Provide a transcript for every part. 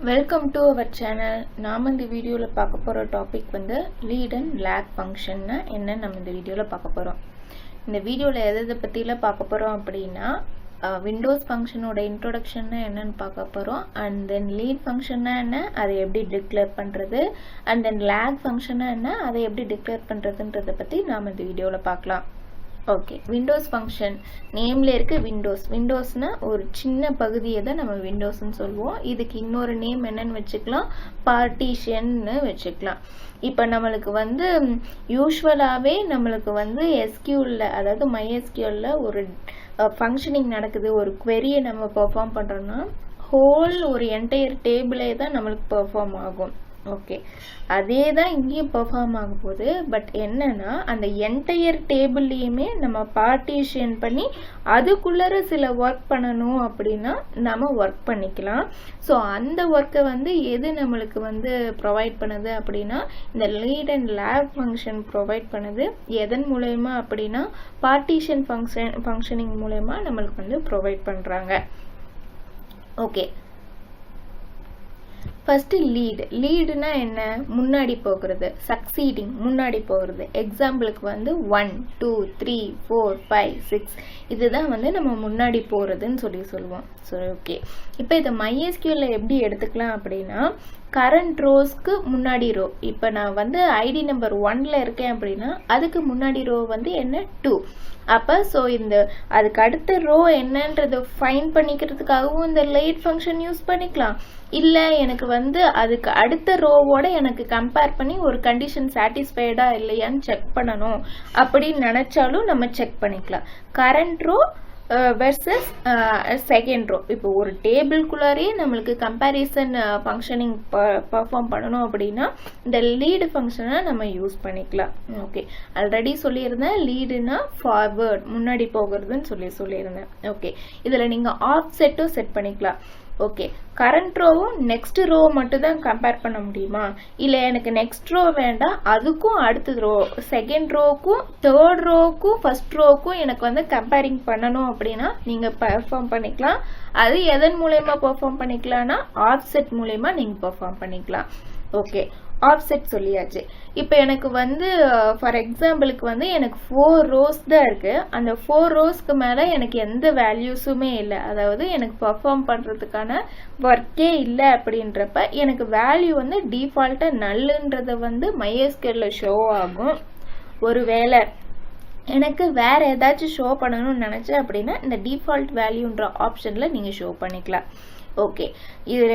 Welcome to our channel. நாம் இந்த வீடியோவில் பார்க்க போகிற டாபிக் வந்து லீட் அண்ட் லேக் ஃபங்க்ஷன்னா என்ன நம்ம இந்த வீடியோவில் பார்க்க போகிறோம். இந்த வீடியோவில் எதை பற்றியில் பார்க்க போகிறோம் அப்படின்னா விண்டோஸ் ஃபங்க்ஷனோட இன்ட்ரோடக்ஷன்னா என்னன்னு பார்க்க போகிறோம். அண்ட் தென் லீட் ஃபங்க்ஷன்னா என்ன, அதை எப்படி டிக்ளேர் பண்ணுறது, அண்ட் தென் லேக் ஃபங்க்ஷன்னா என்ன, அதை எப்படி டிக்ளேர் பண்ணுறதுன்றதை பற்றி நாம் இந்த வீடியோவில் பார்க்கலாம். ஓகே, விண்டோஸ் ஃபங்க்ஷன் நேம்ல இருக்கு விண்டோஸ்னா ஒரு சின்ன பகுதியை தான் நம்ம விண்டோஸ்ன்னு சொல்லுவோம். இதுக்கு இன்னொரு நேம் என்னன்னு வச்சுக்கலாம், பார்ட்டிஷன்னு வச்சுக்கலாம். இப்போ நம்மளுக்கு வந்து யூஸ்வலாகவே நம்மளுக்கு வந்து எஸ்கியூவில், அதாவது MySQLல ஒரு ஃபங்க்ஷனிங் நடக்குது, ஒரு query-யை நம்ம பெர்ஃபார்ம் பண்ணுறோம்னா ஹோல் ஒரு என்டையர் டேபிளே தான் நம்மளுக்கு பெர்ஃபார்ம் ஆகும். ஓகே, அதே தான் இங்கேயும் பெர்ஃபார்ம் ஆக போகுது. பட் என்னன்னா அந்த என்டையர் டேபிள்லையுமே நம்ம பார்ட்டிஷன் பண்ணி அதுக்குள்ளே சில ஒர்க் பண்ணணும் அப்படின்னா நம்ம ஒர்க் பண்ணிக்கலாம். ஸோ அந்த ஒர்க்கை வந்து எது நம்மளுக்கு வந்து ப்ரொவைட் பண்ணுது அப்படின்னா இந்த lead and lag function provide பண்ணுது. எதன் மூலயமா அப்படின்னா பார்ட்டிஷன் ஃபங்க்ஷனிங் மூலயமா நம்மளுக்கு வந்து ப்ரொவைட் பண்ணுறாங்க. ஓகே, ஃபர்ஸ்ட் லீடுனா என்ன, முன்னாடி போகிறது, சக்சீடிங் முன்னாடி போகிறது. எக்ஸாம்பிளுக்கு வந்து 1 2 3 4 5 6 இதுதான் வந்து நம்ம முன்னாடி போகிறதுன்னு சொல்லுவோம். ஸோ ஓகே, இப்போ இதை MySQLல எப்படி எடுத்துக்கலாம் அப்படின்னா கரண்ட் ரோஸ்க்கு முன்னாடி ரோ. இப்போ நான் வந்து ஐடி நம்பர் 1ல இருக்கேன் அப்படின்னா அதுக்கு முன்னாடி ரோ வந்து என்ன 2. அப்போ ஸோ இந்த அதுக்கு அடுத்த ரோ என்னன்றதை ஃபைண்ட் பண்ணிக்கிறதுக்காகவும் இந்த லைட் ஃபங்க்ஷன் யூஸ் பண்ணிக்கலாம். இல்லை எனக்கு வந்து அதுக்கு அடுத்த ரோவோட எனக்கு கம்பேர் பண்ணி ஒரு கண்டிஷன் சாட்டிஸ்ஃபைடா இல்லையான்னு செக் பண்ணணும் அப்படின்னு நினைச்சாலும் நம்ம செக் பண்ணிக்கலாம். Current row versus second row. இப்போ ஒரு டேபிள்குள்ளாரே நம்மளுக்கு கம்பேரிசன் ஃபங்க்ஷனிங் பர்ஃபார்ம் பண்ணணும் அப்படின்னா இந்த லீடு ஃபங்க்ஷனை நம்ம யூஸ் பண்ணிக்கலாம். ஓகே, ஆல்ரெடி சொல்லியிருந்தேன் லீடுனா ஃபார்வர்ட் முன்னாடி போகிறதுன்னு சொல்லியிருந்தேன். ஓகே, இதில் நீங்கள் ஆஃப்செட்டும் செட் பண்ணிக்கலாம். ஓகே, கரண்ட் ரோவும் நெக்ஸ்ட் ரோ மட்டும் தான் கம்பேர் பண்ண முடியுமா, இல்லை எனக்கு நெக்ஸ்ட் ரோ வேண்டாம் அதுக்கும் அடுத்த ரோ செகண்ட் ரோக்கும் தேர்ட் ரோக்கும் ஃபர்ஸ்ட் ரோக்கும் எனக்கு வந்து கம்பேரிங் பண்ணணும் அப்படின்னா நீங்கள் பெர்ஃபார்ம் பண்ணிக்கலாம். அது எதன் மூலயமா பெர்ஃபார்ம் பண்ணிக்கலாம்னா ஆஃப்செட் மூலயமா நீங்கள் பெர்ஃபார்ம் பண்ணிக்கலாம். ஓகே, ஆஃப்செட் சொல்லியாச்சு. இப்போ எனக்கு வந்து ஃபார் எக்ஸாம்பிளுக்கு வந்து எனக்கு 4 ரோஸ் தான் இருக்கு. அந்த 4 ரோஸ்க்கு மேலே எனக்கு எந்த வேல்யூஸுமே இல்லை, அதாவது எனக்கு பெர்ஃபார்ம் பண்ணுறதுக்கான ஒர்க்கே இல்லை. அப்படின்றப்ப எனக்கு வேல்யூ வந்து டிஃபால்ட்டாக நல்லுன்றதை வந்து MySQLல ஷோ ஆகும். ஒருவேளை எனக்கு வேற ஏதாச்சும் ஷோ பண்ணணும்னு நினைச்சேன் அப்படின்னா இந்த டிஃபால்ட் வேல்யூன்ற ஆப்ஷன்ல நீங்க ஷோ பண்ணிக்கலாம். ஓகே, இது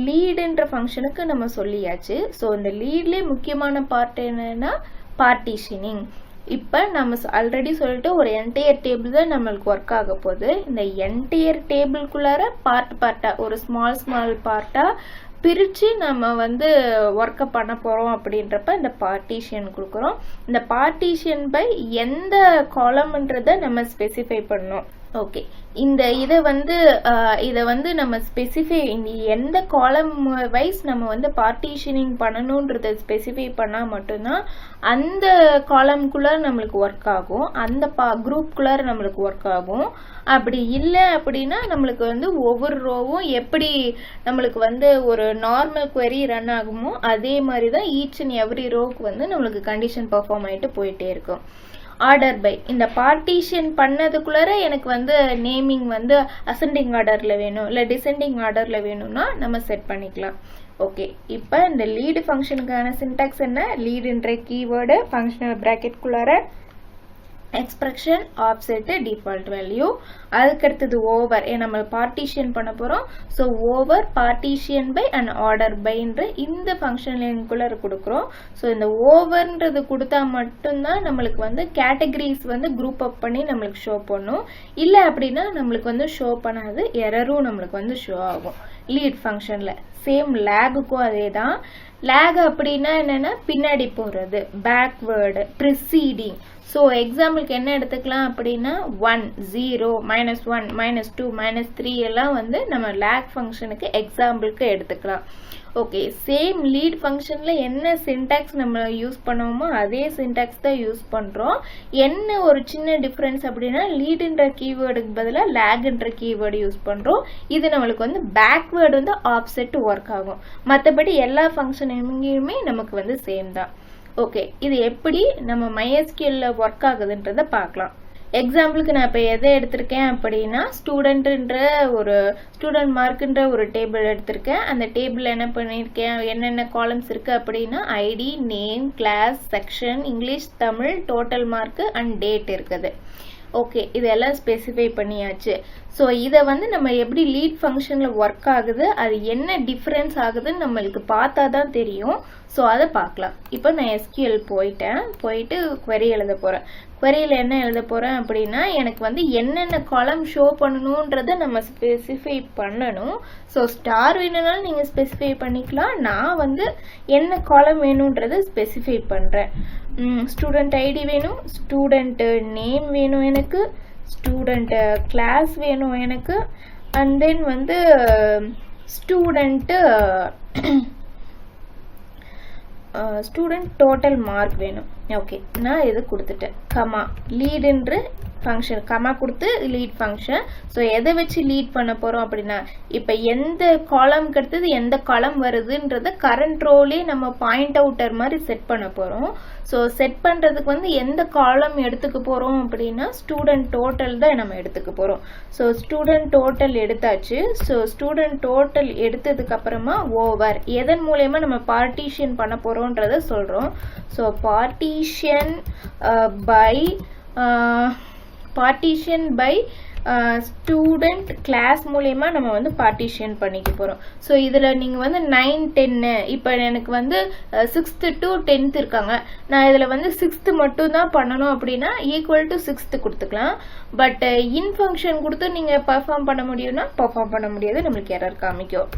லீடுன்ற ஃபங்க்ஷனுக்கு நம்ம சொல்லியாச்சு. ஸோ இந்த லீட்லேயே முக்கியமான பார்ட் என்னன்னா பார்ட்டிஷனிங். இப்போ நம்ம ஆல்ரெடி சொல்லிட்டு ஒரு என்டையர் டேபிள் தான் நம்மளுக்கு ஒர்க் ஆக போகுது. இந்த என்டையர் டேபிள்குள்ளார பார்ட்டா ஒரு ஸ்மால் பார்ட்டா பிரித்து நம்ம வந்து ஒர்க்கை பண்ண போகிறோம். அப்படின்றப்ப இந்த பார்ட்டிஷன் கொடுக்குறோம். இந்த பார்ட்டிஷன் பை எந்த காலம்ன்றதை நம்ம ஸ்பெசிஃபை பண்ணோம். ஓகே, இதை வந்து நம்ம ஸ்பெசிஃபை எந்த காலம் வைஸ் நம்ம வந்து பார்ட்டிஷனிங் பண்ணணுன்றதை ஸ்பெசிஃபை பண்ணால் மட்டும்தான் அந்த காலம்குள்ளார நம்மளுக்கு ஒர்க் ஆகும், அந்த குரூப்குள்ளார நம்மளுக்கு ஒர்க் ஆகும். அப்படி இல்லை அப்படின்னா நம்மளுக்கு வந்து ஒவ்வொரு ரோவும் எப்படி நம்மளுக்கு வந்து ஒரு நார்மல் query ரன் ஆகுமோ அதே மாதிரி தான் ஈச் அண்ட் எவ்ரி ரோவுக்கு வந்து நம்மளுக்கு கண்டிஷன் பெர்ஃபார்ம் ஆகிட்டு போயிட்டே இருக்கும். ஆர்டர் பை, இந்த பார்ட்டிஷன் பண்ணதுக்குள்ளார எனக்கு வந்து நேமிங் வந்து அசெண்டிங் ஆர்டர்ல வேணும் இல்லை டிசெண்டிங் ஆர்டர்ல வேணும்னா நம்ம செட் பண்ணிக்கலாம். ஓகே, இப்போ இந்த லீடு ஃபங்க்ஷனுக்கான சின்டாக்ஸ் என்ன, லீடுன்ற கீவேர்டு ஃபங்க்ஷனல் பிராக்கெட்குள்ளார எக்ஸ்பிரஷன் ஆஃப்செட் டிஃபால்ட் வேல்யூ, அதுக்கடுத்தது ஓவர் நம்ம பார்ட்டிஷன் பண்ண போகிறோம். So over partition by and order பைன்ற இந்த ஃபங்க்ஷன் லைனுக்குள்ளே கொடுக்குறோம். ஸோ இந்த ஓவர்ன்றது கொடுத்தா மட்டும்தான் நம்மளுக்கு வந்து கேட்டகரிஸ் வந்து குரூப் அப் பண்ணி நம்மளுக்கு ஷோ பண்ணும். இல்லை அப்படின்னா நம்மளுக்கு வந்து ஷோ பண்ணாது, எரரும் நம்மளுக்கு வந்து ஷோ ஆகும். லீட் ஃபங்க்ஷனில் சேம் லேகுக்கும் அதே தான். லேக் அப்படின்னா என்னென்னா பின்னாடி போகிறது, பேக்வேர்டு, ப்ரிசீடிங். ஸோ எக்ஸாம்பிளுக்கு என்ன எடுத்துக்கலாம் அப்படின்னா 1 0 -1 -2 -3 எல்லாம் வந்து நம்ம லேக் ஃபங்க்ஷனுக்கு எக்ஸாம்பிளுக்கு எடுத்துக்கலாம். ஓகே, சேம் லீட் ஃபங்க்ஷன்ல என்ன சின்டாக்ஸ் நம்ம யூஸ் பண்ணுவோமோ அதே சின்டாக்ஸ் தான் யூஸ் பண்றோம். என்ன ஒரு சின்ன டிஃபரன்ஸ் அப்படின்னா லீடுன்ற கீவேர்டுக்கு பதிலா லேக்ன்ற கீவேர்டு யூஸ் பண்றோம். இது நம்மளுக்கு வந்து பேக்வேர்டு வந்து ஆப்செட் ஒர்க் ஆகும். மற்றபடி எல்லா ஃபங்க்ஷன் எங்கேயுமே நமக்கு வந்து சேம் தான். ஓகே, இது எப்படி நம்ம MySQL ஒர்க் ஆகுதுன்றத பார்க்கலாம். எக்ஸாம்பிளுக்கு நான் இப்போ எதை எடுத்திருக்கேன் அப்படின்னா ஸ்டூடெண்ட்ன்ற ஒரு ஸ்டூடெண்ட் மார்க்குன்ற ஒரு டேபிள் எடுத்திருக்கேன். அந்த டேபிள் என்ன பண்ணியிருக்கேன், என்னென்ன காலம்ஸ் இருக்குது அப்படின்னா ID, name, class, section, English, Tamil, total mark and date இருக்குது. ஓகே, இதெல்லாம் ஸ்பெசிஃபை பண்ணியாச்சு. ஸோ இதை வந்து நம்ம எப்படி லீட் ஃபங்க்ஷனில் ஒர்க் ஆகுது, அது என்ன டிஃப்ரென்ஸ் ஆகுதுன்னு நம்மளுக்கு பார்த்தா தான் தெரியும். ஸோ அதை பார்க்கலாம். இப்போ நான் SQL போயிட்டு query எழுத போகிறேன். queryயில் என்ன எழுத போகிறேன் அப்படின்னா எனக்கு வந்து என்னென்ன காலம் ஷோ பண்ணணுன்றதை நம்ம ஸ்பெசிஃபை பண்ணணும். ஸோ ஸ்டார் வேணும்னாலும் நீங்கள் ஸ்பெசிஃபை பண்ணிக்கலாம். நான் வந்து என்ன காலம் வேணுன்றதை ஸ்பெசிஃபை பண்ணுறேன். ஸ்டூடெண்ட் ஐடி வேணும், ஸ்டூடெண்ட் நேம் வேணும் எனக்கு, ஸ்டூடெண்ட் கிளாஸ் வேணும் எனக்கு, அண்ட் தென் வந்து ஸ்டூடெண்ட் டோட்டல் மார்க் வேணும். ஓகே, நான் இது கொடுத்துட்டேன். கமா லீடுன்ற ஃபங்க்ஷன், கமா கொடுத்து லீட் ஃபங்க்ஷன். ஸோ எதை வச்சு லீட் பண்ண போகிறோம் அப்படின்னா இப்போ எந்த காலம்க்கு அடுத்தது எந்த காலம் வருதுன்றத கரண்ட் ரோலே நம்ம பாயிண்ட் அவுட்டர் மாதிரி செட் பண்ண போகிறோம். ஸோ செட் பண்ணுறதுக்கு வந்து எந்த காலம் எடுத்துக்க போகிறோம் அப்படின்னா ஸ்டூடெண்ட் டோட்டல் தான் நம்ம எடுத்துக்க போகிறோம். ஸோ ஸ்டூடெண்ட் டோட்டல் எடுத்தாச்சு. ஸோ ஸ்டூடெண்ட் டோட்டல் எடுத்ததுக்கு அப்புறமா ஓவர் எதன் மூலயமா நம்ம பார்ட்டிஷன் பண்ண போகிறோன்றத சொல்கிறோம். So partition by student class மூலயமா நம்ம வந்து பார்ட்டிஷன் பண்ணிக்க போகிறோம். ஸோ இதில் நீங்கள் வந்து 9, 10 இப்போ எனக்கு வந்து 6th to 10th இருக்காங்க. நான் இதில் வந்து 6th மட்டும் தான் பண்ணணும் அப்படின்னா ஈக்குவல் டு 6th கொடுத்துக்கலாம். பட் இன் ஃபங்க்ஷன் கொடுத்து நீங்கள் பர்ஃபார்ம் பண்ண முடியும்னா பர்ஃபார்ம் பண்ண முடியாது, நம்மளுக்கு எரர் காமிக்கும்.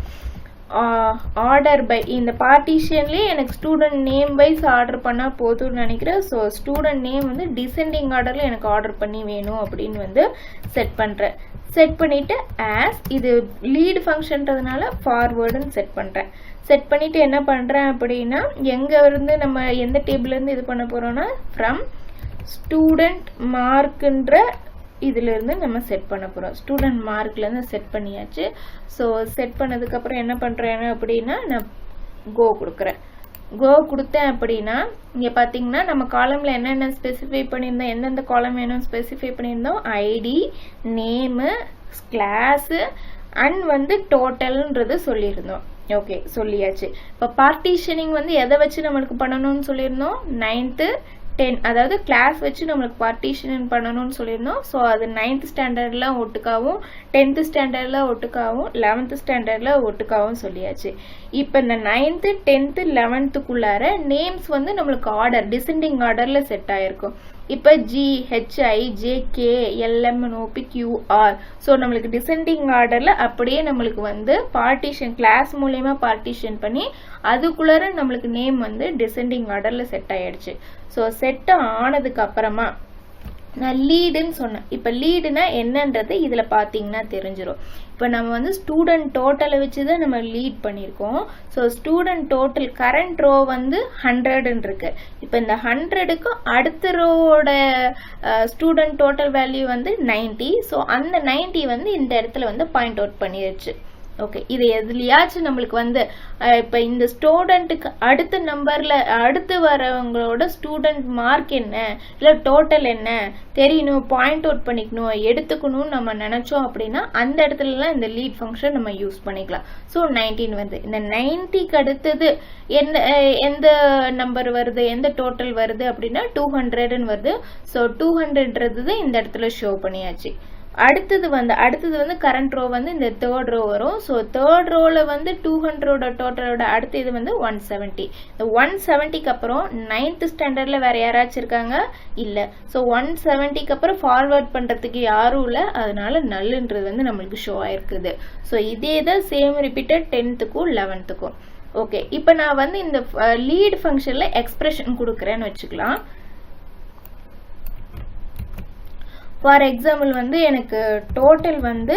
ஆர்டர் பை இந்த பார்ட்டிஷன்லேயே எனக்கு ஸ்டூடெண்ட் நேம் வைஸ் ஆர்டர் பண்ணால் போதும்னு நினைக்கிறேன். ஸோ ஸ்டூடெண்ட் நேம் வந்து டிசெண்டிங் ஆர்டரில் எனக்கு ஆர்டர் பண்ணி வேணும் அப்படின்னு வந்து செட் பண்ணுறேன். செட் பண்ணிவிட்டு ஆஸ் இது லீட் ஃபங்க்ஷன்றதுனால ஃபார்வேர்டுன்னு செட் பண்ணுறேன். செட் பண்ணிவிட்டு என்ன பண்ணுறேன் அப்படின்னா எங்கே இருந்து நம்ம எந்த டேபிள்லேருந்து இது பண்ண போகிறோன்னா ஃப்ரம் ஸ்டூடெண்ட் மார்க்குன்ற இதிலிருந்து நம்ம செட் பண்ண போகிறோம். ஸ்டூடெண்ட் மார்க்லேருந்து செட் பண்ணியாச்சு. ஸோ செட் பண்ணதுக்கப்புறம் என்ன பண்ணுறேன் அப்படின்னா நான் கோ கொடுக்குறேன். கோ கொடுத்தேன் அப்படின்னா இங்கே பார்த்தீங்கன்னா நம்ம காலமில் என்னென்ன ஸ்பெசிஃபை பண்ணியிருந்தோம், எந்தெந்த காலம் வேணும் ஸ்பெசிஃபை பண்ணியிருந்தோம், ஐடி, நேமு, கிளாஸு அண்ட் வந்து டோட்டல்ன்றது சொல்லியிருந்தோம். ஓகே, சொல்லியாச்சு. இப்போ பார்ட்டிஷனிங் வந்து எதை வச்சு நம்மளுக்கு பண்ணணும்னு சொல்லியிருந்தோம், 9th 10 அதாவது கிளாஸ் வச்சு நம்மளுக்கு பார்ட்டிஷன் பண்ணணும்னு சொல்லியிருந்தோம். ஸோ அது 9th ஸ்டாண்டர்டில் ஒட்டுக்காவும் 10th ஸ்டாண்டர்டில் ஒட்டுக்காவும் 11th ஸ்டாண்டர்டில் ஒட்டுக்காவும் சொல்லியாச்சு. இப்போ இந்த 9th 10th 11thக்குள்ளார நேம்ஸ் வந்து நம்மளுக்கு ஆர்டர் டிசெண்டிங் ஆர்டரில் செட் ஆகிருக்கும். இப்போ GHIJKLMNOPQR ஸோ நம்மளுக்கு டிசெண்டிங் ஆர்டரில் அப்படியே நம்மளுக்கு வந்து பார்ட்டிஷன் கிளாஸ் மூலயமா பார்ட்டிஷன் பண்ணி அதுக்குள்ளார நம்மளுக்கு நேம் வந்து டிசெண்டிங் ஆர்டரில் செட் ஆயிடுச்சு. ஸோ செட் ஆனதுக்கு அப்புறமா நான் லீடுன்னு சொன்னேன். இப்போ லீடுனா என்னன்றது இதில் பார்த்தீங்கன்னா தெரிஞ்சிடும். இப்போ நம்ம வந்து ஸ்டூடெண்ட் டோட்டலை வச்சு தான் நம்ம லீட் பண்ணியிருக்கோம். So student total current row வந்து 100ன்னு இருக்கு. இப்போ இந்த 100க்கு அடுத்த ரோவோட ஸ்டூடெண்ட் டோட்டல் வேல்யூ வந்து 90. ஸோ அந்த 90 வந்து இந்த இடத்துல வந்து பாயிண்ட் அவுட் பண்ணிடுச்சு. ஓகே, இது எதுலையாச்சும் நம்மளுக்கு வந்து இப்போ இந்த ஸ்டூடெண்ட்டுக்கு அடுத்த நம்பரில் அடுத்து வரவங்களோட ஸ்டூடெண்ட் மார்க் என்ன இல்லை டோட்டல் என்ன தெரியணும், பாயிண்ட் அவுட் பண்ணிக்கணும், எடுத்துக்கணும்னு நம்ம நினச்சோம் அப்படின்னா அந்த இடத்துலலாம் இந்த லீட் ஃபங்க்ஷன் நம்ம யூஸ் பண்ணிக்கலாம். ஸோ 19 வருது. இந்த 90க்கு அடுத்தது எந்த நம்பர் வருது, எந்த டோட்டல் வருது அப்படின்னா 200ன்னு வருது. ஸோ 200ன்றது இந்த இடத்துல ஷோ பண்ணியாச்சு. அடுத்தது வந்து கரண்ட் ரோ வந்து இந்த தேர்ட் ரோ வரும். ஸோ தேர்ட் ரோவில் வந்து 200ஓட டோட்டலோட அடுத்த இது வந்து 170. இந்த 170க்கு அப்புறம் 9th ஸ்டாண்டர்டில் வேற யாராச்சும் இருக்காங்க இல்லை. ஸோ 170க்கு அப்புறம் ஃபார்வர்ட் பண்ணுறதுக்கு யாரும் இல்லை, அதனால நல்லுன்றது வந்து நம்மளுக்கு ஷோ ஆயிருக்குது. ஸோ இதே தான் சேம் ரிப்பீட்டட் 10th-க்கும் 11th-க்கும். ஓகே, இப்போ நான் வந்து இந்த லீட் ஃபங்க்ஷனில் எக்ஸ்பிரஷன் கொடுக்குறேன்னு வச்சுக்கலாம். ஃபார் எக்ஸாம்பிள் வந்து எனக்கு டோட்டல் வந்து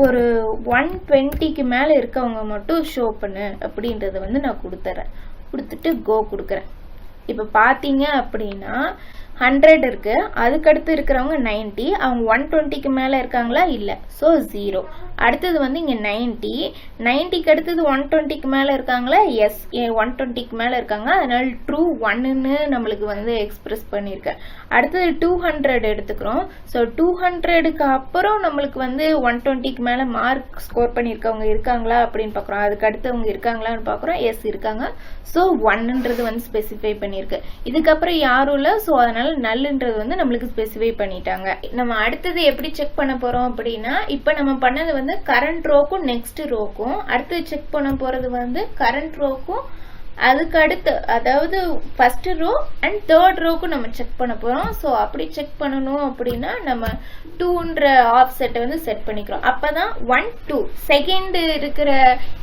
ஒரு 120க்கு மேலே இருக்கவங்க மட்டும் ஷோ பண்ணு அப்படின்றத வந்து நான் கொடுத்துறேன். கொடுத்துட்டு கோ கொடுக்குறேன். இப்போ பார்த்தீங்க அப்படின்னா 100 இருக்கு, அதுக்கடுத்து இருக்கிறவங்க 90, அவங்க 120க்கு மேலே இருக்காங்களா இல்லை, ஸோ 0. அடுத்தது வந்து இங்கே 90க்கு அடுத்தது 120க்கு மேலே இருக்காங்களா, எஸ் 120க்கு மேலே இருக்காங்க, அதனால ட்ரூ 1ன்னு நம்மளுக்கு வந்து எக்ஸ்பிரஸ் பண்ணியிருக்கேன். அடுத்தது 200 எடுத்துக்கிறோம். ஸோ 200க்கு அப்புறம் நம்மளுக்கு வந்து 120க்கு மேலே மார்க் ஸ்கோர் பண்ணியிருக்கவங்க இருக்காங்களா அப்படின்னு பார்க்குறோம். அதுக்கு அடுத்தவங்க இருக்காங்களான்னு பார்க்குறோம், எஸ் இருக்காங்க, ஸோ 1ன்றது வந்து ஸ்பெசிஃபை பண்ணியிருக்கு. இதுக்கப்புறம் யாரும் இல்லை, ஸோ அதனால நல்ன்றது வந்து நம்மளுக்கு ஸ்பெசிஃபை பண்ணிட்டாங்க. நம்ம அடுத்தது எப்படி செக் பண்ண போறோம் அப்படின்னா, இப்போ நம்ம பண்ணது வந்து கரண்ட் ரோக்கும் நெக்ஸ்ட் ரோக்கும், அடுத்தது செக் பண்ண போறது வந்து கரண்ட் ரோக்கும் அதுக்கு அடுத்து, அதாவது ஃபர்ஸ்ட் ரோ அண்ட் தேர்ட் ரோக்கும் நம்ம செக் பண்ண போறோம். ஸோ அப்படி செக் பண்ணணும் அப்படின்னா நம்ம 2ன்ற ஆஃப்செட்டை வந்து செட் பண்ணிக்கிறோம். அப்பதான் 1 2 செகண்ட் இருக்கிற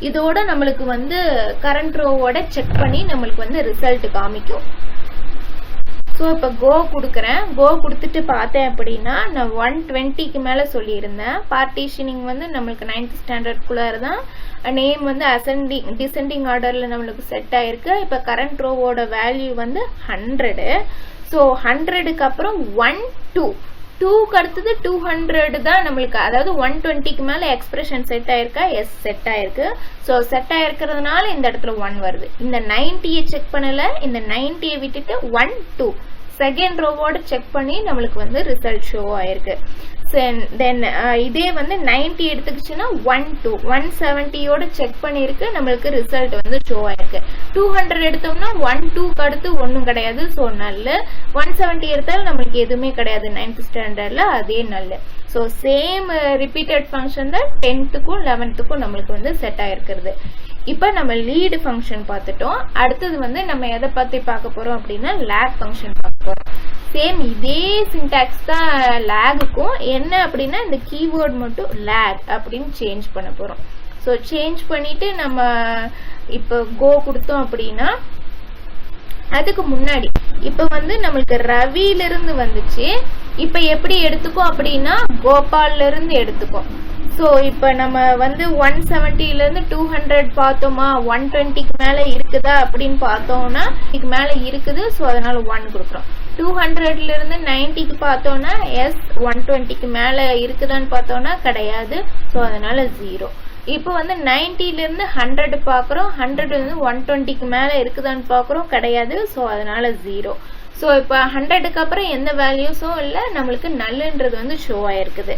இதோட நம்மளுக்கு வந்து கரண்ட் ரோவோட செக் பண்ணி நம்மளுக்கு வந்து ரிசல்ட் காமிக்கும். ஸோ இப்போ கோ கொடுக்குறேன். கோ கொடுத்துட்டு பார்த்தேன் அப்படின்னா நான் 120க்கு மேலே சொல்லியிருந்தேன். பார்ட்டிஷனிங் வந்து நம்மளுக்கு 9th ஸ்டாண்டர்ட்குள்ளே தான். நேம் வந்து டிசெண்டிங் ஆர்டரில் நம்மளுக்கு செட் ஆயிருக்கு. இப்போ கரண்ட் ரோவோட வேல்யூ வந்து 100. ஸோ 100க்கு அப்புறம் 1 2 2க்கு அடுத்தது 200 தான் நம்மளுக்கு, அதாவது 120க்கு மேலே எக்ஸ்பிரஷன் செட் ஆயிருக்கா, எஸ் செட் ஆயிருக்கு. ஸோ செட் ஆயிருக்கிறதுனால இந்த இடத்துல 1 வருது. இந்த 90யை செக் பண்ணல, இந்த 90யை விட்டுட்டு 1 2 செகண்ட் ரோவோட செக் பண்ணி நம்மளுக்கு வந்து ரிசல்ட் ஷோ ஆயிருக்கு. தென் இதே வந்து 90 எடுத்துக்கிச்சுன்னா 1 2 170யோட செக் பண்ணிருக்கு, நம்மளுக்கு ரிசல்ட் வந்து ஷோ ஆயிருக்கு. 200 எடுத்தோம்னா 1 2க்கு அடுத்து ஒன்றும் கிடையாது, ஸோ நல்ல. 170 எடுத்தாலும் நம்மளுக்கு எதுவுமே கிடையாது 9th ஸ்டாண்டர்ட்ல, அதே நல்ல. ஸோ சேம் ரிப்பீட்டட் ஃபங்க்ஷன் தான் 10த்துக்கும் 11த்துக்கும் நம்மளுக்கு வந்து செட் ஆயிருக்கிறது. இப்போ நம்ம லீடு ஃபங்க்ஷன் பார்த்துட்டோம். அடுத்தது வந்து நம்ம எதை பற்றி பார்க்க போறோம் அப்படின்னா லேக் ஃபங்க்ஷன் பார்க்க போறோம். சேம் இதே சின்டாக்ஸ் தான் லேகுக்கும். என்ன அப்படின்னா இந்த கீவேர்ட் மட்டும் லேக் அப்படின்னு சேஞ்ச் பண்ண போறோம். ஸோ சேஞ்ச் பண்ணிட்டு நம்ம இப்போ கோ கொடுத்தோம் அப்படின்னா அதுக்கு முன்னாடி இப்போ வந்து நம்மளுக்கு ரவியிலிருந்து வந்துச்சு. இப்போ எப்படி எடுத்துக்கோம் அப்படின்னா கோபால்ல இருந்து எடுத்துக்கோம். ஸோ இப்போ நம்ம வந்து 170லேருந்து 200 பார்த்தோமா, 120க்கு மேலே இருக்குதா அப்படின்னு பார்த்தோம்னா இதுக்கு மேலே இருக்குது, ஸோ அதனால 1 கொடுக்குறோம். 200லேருந்து 90க்கு பார்த்தோம்னா எஸ், 120க்கு மேலே இருக்குதான்னு பார்த்தோம்னா கிடையாது, ஸோ அதனால 0. இப்போ வந்து 90லேருந்து 100 பார்க்குறோம், 100 வந்து 120க்கு மேலே இருக்குதான்னு பார்க்குறோம், கிடையாது, ஸோ அதனால 0. ஸோ இப்போ 100க்கு அப்புறம் எந்த வேல்யூஸும் இல்லை, நம்மளுக்கு நல்லன்றது வந்து ஷோ ஆயிருக்குது.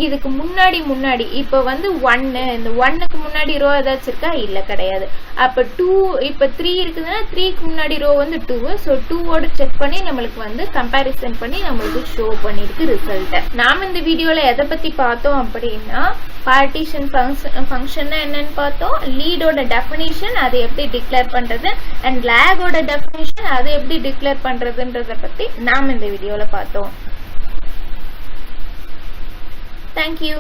இதுக்கு முன்னாடி இப்போ வந்து 1, இந்த 1க்கு முன்னாடி ரோ ஏதாச்சும் இருக்கா, இல்லை கிடையாது. அப்போ 2, இப்போ 3 இருக்குதுன்னா 3க்கு முன்னாடி ரோ வந்து 2, ஸோ 2வோட செக் பண்ணி நம்மளுக்கு வந்து கம்பேரிசன் பண்ணி நம்மளுக்கு ஷோ பண்ணிருக்கு ரிசல்ட். நாம இந்த வீடியோல எதை பத்தி பார்த்தோம் அப்படின்னா பார்ட்டிஷன் ஃபங்க்ஷன் என்னன்னு பார்த்தோம், லீடோட டெஃபினிஷன் அதை எப்படி டிக்ளேர் பண்றது, அண்ட் லேகோட டெஃபினிஷன் அதை எப்படி டிக்ளேர் பண்றதுன்றத பத்தி நாம இந்த வீடியோல பார்த்தோம். Thank you.